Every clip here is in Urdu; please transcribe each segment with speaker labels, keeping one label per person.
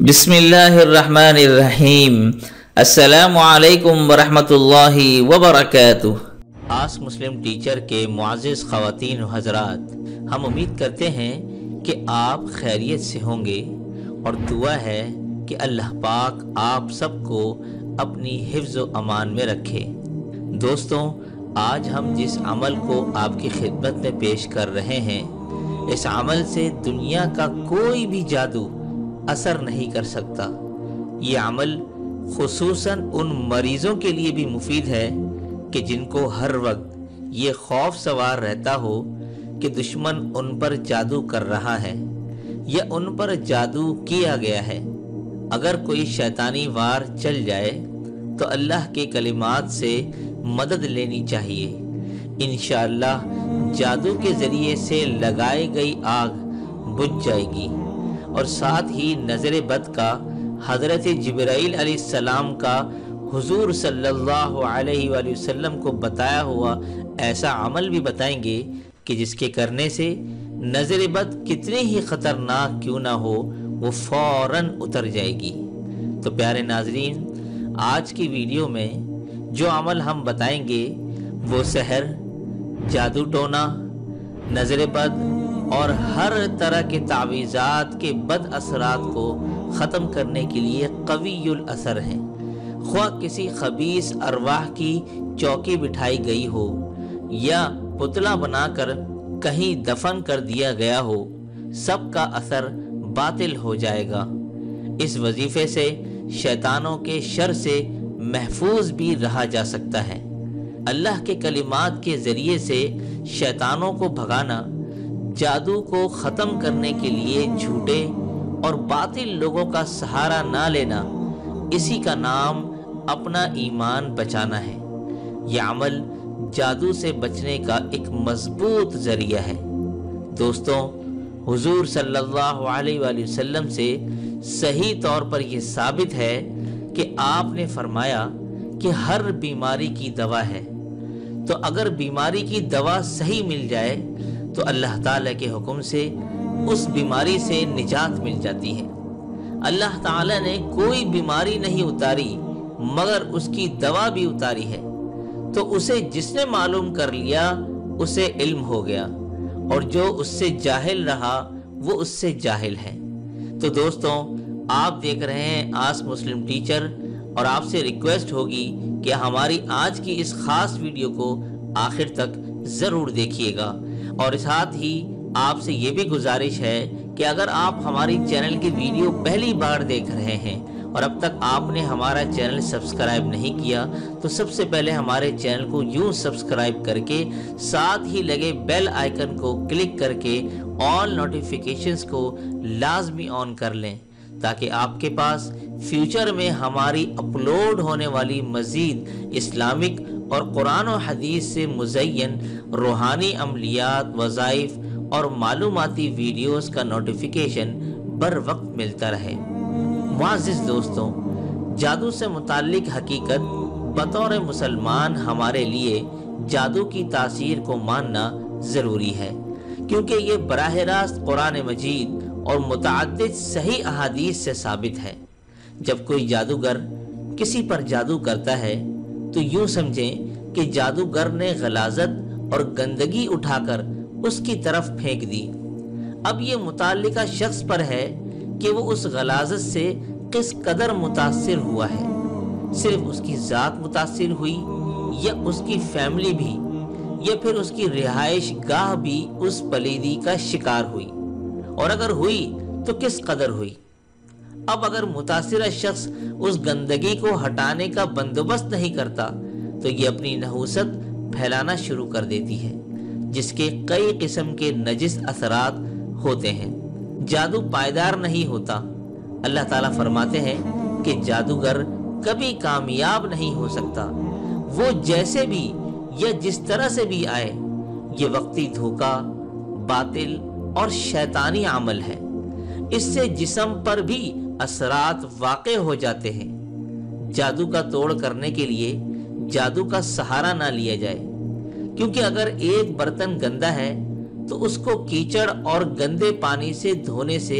Speaker 1: بسم اللہ الرحمن الرحیم۔ السلام علیکم ورحمۃ وبرکاتہ۔ آسک مسلم ٹیچر کے معزز خواتین و حضرات، ہم امید کرتے ہیں کہ آپ خیریت سے ہوں گے اور دعا ہے کہ اللہ پاک آپ سب کو اپنی حفظ و امان میں رکھے۔ دوستوں، آج ہم جس عمل کو آپ کی خدمت میں پیش کر رہے ہیں، اس عمل سے دنیا کا کوئی بھی جادو اثر نہیں کر سکتا۔ یہ عمل خصوصاً ان مریضوں کے لیے بھی مفید ہے کہ جن کو ہر وقت یہ خوف سوار رہتا ہو کہ دشمن ان پر جادو کر رہا ہے یا ان پر جادو کیا گیا ہے۔ اگر کوئی شیطانی وار چل جائے تو اللہ کے کلمات سے مدد لینی چاہیے۔ انشاءاللہ جادو کے ذریعے سے لگائی گئی آگ بجھ جائے گی، اور ساتھ ہی نظر بد کا حضرت جبرائیل علیہ السلام کا حضور صلی اللہ علیہ وآلہ وسلم کو بتایا ہوا ایسا عمل بھی بتائیں گے کہ جس کے کرنے سے نظر بد کتنے ہی خطرناک کیوں نہ ہو وہ فوراً اتر جائے گی۔ تو پیارے ناظرین، آج کی ویڈیو میں جو عمل ہم بتائیں گے وہ سحر، جادو ٹونا، نظر بد اور ہر طرح کے تعویذات کے بد اثرات کو ختم کرنے کے لیے قوی الاثر ہیں۔ خواہ کسی خبیث ارواح کی چوکی بٹھائی گئی ہو یا پتلا بنا کر کہیں دفن کر دیا گیا ہو، سب کا اثر باطل ہو جائے گا۔ اس وظیفے سے شیطانوں کے شر سے محفوظ بھی رہا جا سکتا ہے۔ اللہ کے کلمات کے ذریعے سے شیطانوں کو بھگانا، جادو کو ختم کرنے کے لیے جھوٹے اور باطل لوگوں کا سہارا نہ لینا، اسی کا نام اپنا ایمان بچانا ہے۔ یہ عمل جادو سے بچنے کا ایک مضبوط ذریعہ ہے۔ دوستوں، حضور صلی اللہ علیہ وآلہ وسلم سے صحیح طور پر یہ ثابت ہے کہ آپ نے فرمایا کہ ہر بیماری کی دوا ہے۔ تو اگر بیماری کی دوا صحیح مل جائے تو اللہ تعالیٰ کے حکم سے اس بیماری سے نجات مل جاتی ہے۔ اللہ تعالیٰ نے کوئی بیماری نہیں اتاری مگر اس کی دوا بھی اتاری ہے، تو اسے جس نے معلوم کر لیا اسے علم ہو گیا، اور جو اس سے جاہل رہا وہ اس سے جاہل ہے۔ تو دوستوں، آپ دیکھ رہے ہیں آسک مسلم ٹیچر، اور آپ سے ریکویسٹ ہوگی کہ ہماری آج کی اس خاص ویڈیو کو آخر تک ضرور دیکھیے گا، اور ساتھ ہی آپ سے یہ بھی گزارش ہے کہ اگر آپ ہماری چینل کی ویڈیو پہلی بار دیکھ رہے ہیں اور اب تک آپ نے ہمارا چینل سبسکرائب نہیں کیا، تو سب سے پہلے ہمارے چینل کو یوں سبسکرائب کر کے ساتھ ہی لگے بیل آئیکن کو کلک کر کے آل نوٹیفیکیشنز کو لازمی آن کر لیں، تاکہ آپ کے پاس فیوچر میں ہماری اپلوڈ ہونے والی مزید اسلامک اور قرآن و حدیث سے مزین روحانی عملیات، وظائف اور معلوماتی ویڈیوز کا نوٹیفیکیشن بر وقت ملتا رہے۔ معزز دوستوں، جادو سے متعلق حقیقت، بطور مسلمان ہمارے لیے جادو کی تاثیر کو ماننا ضروری ہے، کیونکہ یہ براہ راست قرآن مجید اور متعدد صحیح احادیث سے ثابت ہے۔ جب کوئی جادوگر کسی پر جادو کرتا ہے تو یوں سمجھیں کہ جادوگر نے غلاظت اور گندگی اٹھا کر اس کی طرف پھینک دی۔ اب یہ متعلقہ شخص پر ہے کہ وہ اس غلاظت سے کس قدر متاثر ہوا ہے۔ صرف اس کی ذات متاثر ہوئی یا اس کی فیملی بھی، یا پھر اس کی رہائش گاہ بھی اس پلیدی کا شکار ہوئی، اور اگر ہوئی تو کس قدر ہوئی۔ اب اگر متاثرہ شخص اس گندگی کو ہٹانے کا بندوبست نہیں کرتا تو یہ اپنی نحوست پھیلانا شروع کر دیتی ہے، جس کے کئی قسم کے نجس اثرات ہوتے ہیں۔ جادو پائیدار نہیں ہوتا۔ اللہ تعالیٰ فرماتے ہیں کہ جادوگر کبھی کامیاب نہیں ہو سکتا۔ وہ جیسے بھی یا جس طرح سے بھی آئے، یہ وقتی دھوکہ، باطل اور شیطانی عمل ہے۔ اس سے جسم پر بھی اثرات واقع ہو جاتے ہیں۔ جادو کا توڑ کرنے کے لیے جادو کا سہارا نہ لیا جائے، کیونکہ اگر ایک برتن گندا ہے تو اس کو کیچڑ اور گندے پانی سے دھونے سے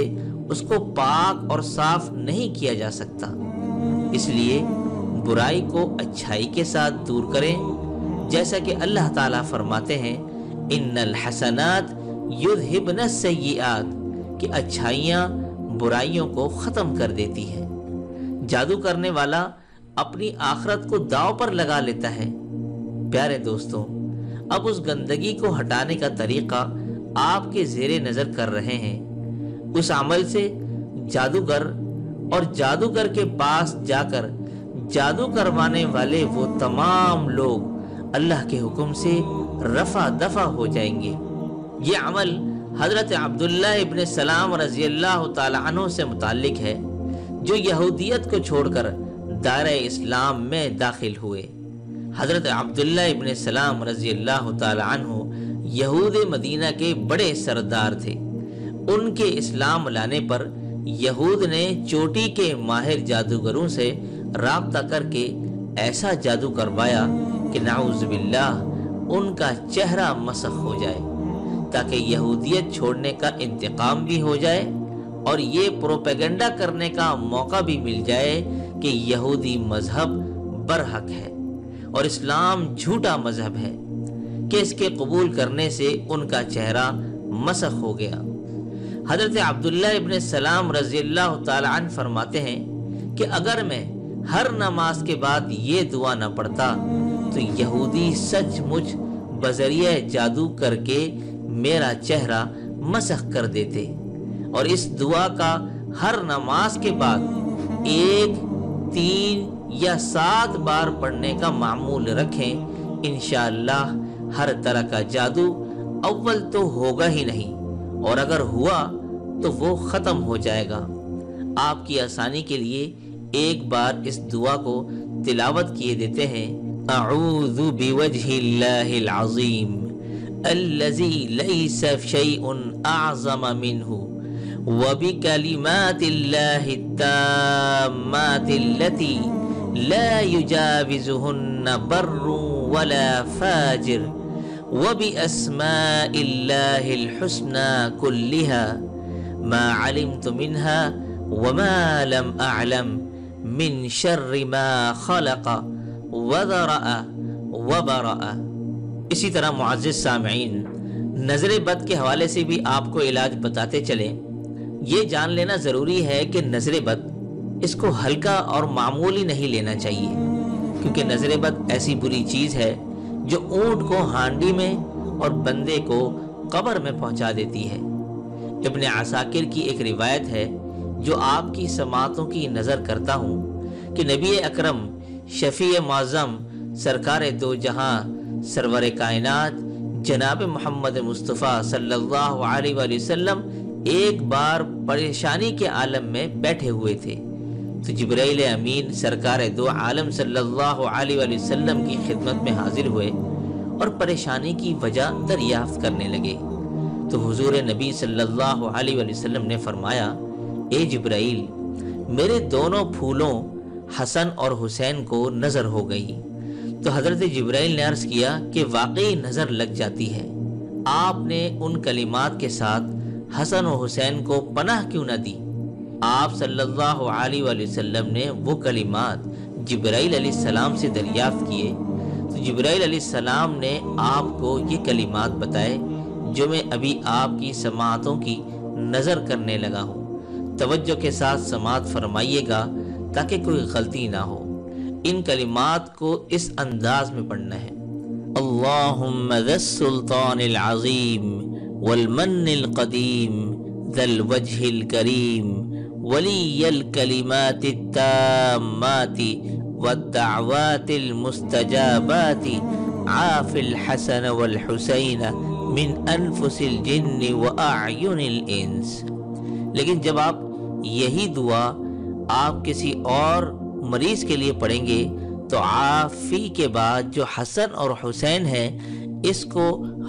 Speaker 1: اس کو پاک اور صاف نہیں کیا جا سکتا۔ اس لیے برائی کو اچھائی کے ساتھ دور کریں، جیسا کہ اللہ تعالیٰ فرماتے ہیں ان الحسنات یذہبن السیئات، کہ اچھائیاں برائیوں کو ختم کر دیتی ہیں۔ جادو کرنے والا اپنی آخرت کو داؤ پر لگا لیتا ہے۔ پیارے دوستوں، اب اس گندگی کو ہٹانے کا طریقہ آپ کے زیر نظر کر رہے ہیں۔ اس عمل سے جادوگر اور جادوگر کے پاس جا کر جادو کروانے والے وہ تمام لوگ اللہ کے حکم سے رفع دفع ہو جائیں گے۔ یہ عمل حضرت عبداللہ ابن سلام رضی اللہ تعالی عنہ سے متعلق ہے، جو یہودیت کو چھوڑ کر دائرہ اسلام میں داخل ہوئے۔ حضرت عبداللہ ابن سلام رضی اللہ تعالی عنہ یہود مدینہ کے بڑے سردار تھے۔ ان کے اسلام لانے پر یہود نے چوٹی کے ماہر جادوگروں سے رابطہ کر کے ایسا جادو کروایا کہ نعوذ باللہ ان کا چہرہ مسخ ہو جائے، تاکہ یہودیت چھوڑنے کا انتقام بھی ہو جائے اور یہ پروپیگنڈا کرنے کا موقع بھی مل جائے کہ یہودی مذہب برحق ہے اور اسلام جھوٹا مذہب ہے، کہ اس کے قبول کرنے سے ان کا چہرہ مسخ ہو گیا۔ حضرت عبداللہ ابن سلام رضی اللہ تعالی عنہ فرماتے ہیں کہ اگر میں ہر نماز کے بعد یہ دعا نہ پڑھتا تو یہودی سچ مچ بذریعہ جادو کر کے میرا چہرہ مسخ کر دیتے، اور اس دعا کا ہر نماز کے بعد 1، 3 یا 7 بار پڑھنے کا معمول رکھیں، انشاءاللہ ہر طرح کا جادو اول تو ہوگا ہی نہیں، اور اگر ہوا تو وہ ختم ہو جائے گا۔ آپ کی آسانی کے لیے ایک بار اس دعا کو تلاوت کیے دیتے ہیں۔ اعوذ بوجہ اللہ العظیم الذی لیس شیء اعظم منہ وبکلمات اللہ التامات التي لا يجاوزهن بر ولا فاجر وبأسماء الله الحسنى كلها ما علمت منها وما لم أعلم من شر ما خلق وذرأ وبرأ۔ اسی طرح معزز سامعین، نظر بد کے حوالے سے بھی آپ کو علاج بتاتے چلیں۔ یہ جان لینا ضروری ہے کہ نظر بد اس کو ہلکا اور معمولی نہیں لینا چاہیے، کیونکہ نظر بد ایسی بری چیز ہے جو اونٹ کو ہانڈی میں اور بندے کو قبر میں پہنچا دیتی ہے۔ ابن عساکر کی ایک روایت ہے جو آپ کی سماعتوں کی نظر کرتا ہوں کہ نبی اکرم شفیع معظم سرکار دو جہاں سرور کائنات جناب محمد مصطفیٰ صلی اللہ علیہ وآلہ وسلم ایک بار پریشانی کے عالم میں بیٹھے ہوئے تھے تو جبرائیل امین سرکار دو عالم صلی اللہ علیہ وآلہ وسلم کی خدمت میں حاضر ہوئے اور پریشانی کی وجہ دریافت کرنے لگے۔ تو حضور نبی صلی اللہ علیہ وآلہ وسلم نے فرمایا، اے جبرائیل، میرے دونوں پھولوں حسن اور حسین کو نظر ہو گئی۔ تو حضرت جبرائیل نے عرض کیا کہ واقعی نظر لگ جاتی ہے، آپ نے ان کلمات کے ساتھ حسن و حسین کو پناہ کیوں نہ دی؟ آپ صلی اللہ علیہ وآلہ وسلم نے وہ کلمات جبرائیل علیہ السلام سے دریافت کیے تو جبرائیل علیہ السلام نے آپ کو یہ کلمات بتائے جو میں ابھی آپ کی سماعتوں کی نظر کرنے لگا ہوں۔ توجہ کے ساتھ سماعت فرمائیے گا تاکہ کوئی غلطی نہ ہو۔ ان کلمات کو اس انداز میں پڑھنا ہے: اللہم ذا السلطان العظیم والمن القدیم ذا الوجہ الکریم ولی الکلمات التامات والدعوات المستجابات عاف الحسن والحسین من انفس الجن واعین الانس۔ لیکن جب آپ یہی دعا آپ کسی اور مریض کے لیے پڑھیں گے تو عافی کے بعد جو حسن اور حسین ہے اس کو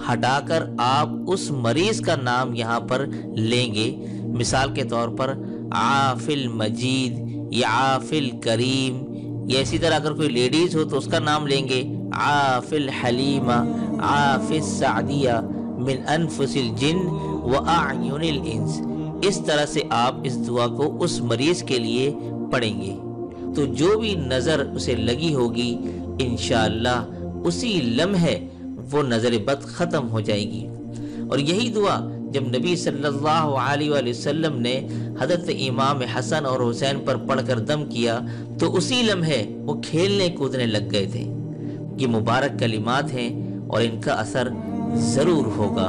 Speaker 1: ہٹا کر آپ اس مریض کا نام یہاں پر لیں گے۔ مثال کے طور پر عاف المجید یا عاف الکریم، یا اسی طرح اگر کوئی لیڈیز ہو تو اس کا نام لیں گے عاف الحلیمہ، عاف السعدیہ من انفس الجن واعین الانس۔ اس طرح سے آپ اس دعا کو اس مریض کے لیے پڑھیں گے تو جو بھی نظر اسے لگی ہوگی انشاءاللہ اسی لمحے وہ نظر بد ختم ہو جائے گی۔ اور یہی دعا جب نبی صلی اللہ علیہ وآلہ وسلم نے حضرت امام حسن اور حسین پر پڑھ کر دم کیا تو اسی لمحے وہ کھیلنے کودنے لگ گئے تھے۔ یہ مبارک کلمات ہیں اور ان کا اثر ضرور ہوگا۔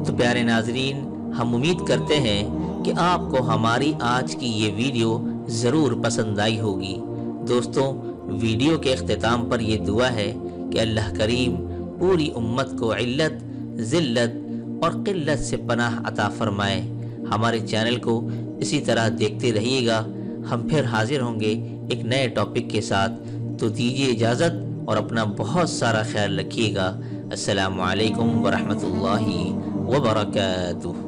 Speaker 1: تو پیارے ناظرین، ہم امید کرتے ہیں کہ آپ کو ہماری آج کی یہ ویڈیو ضرور پسند آئی ہوگی۔ دوستوں، ویڈیو کے اختتام پر یہ دعا ہے کہ اللہ کریم پوری امت کو علت، ذلت اور قلت سے پناہ عطا فرمائے۔ ہمارے چینل کو اسی طرح دیکھتے رہیے گا، ہم پھر حاضر ہوں گے ایک نئے ٹاپک کے ساتھ۔ تو دیجیے اجازت اور اپنا بہت سارا خیال رکھیے گا۔ السلام علیکم ورحمۃ اللہ وبرکاتہ۔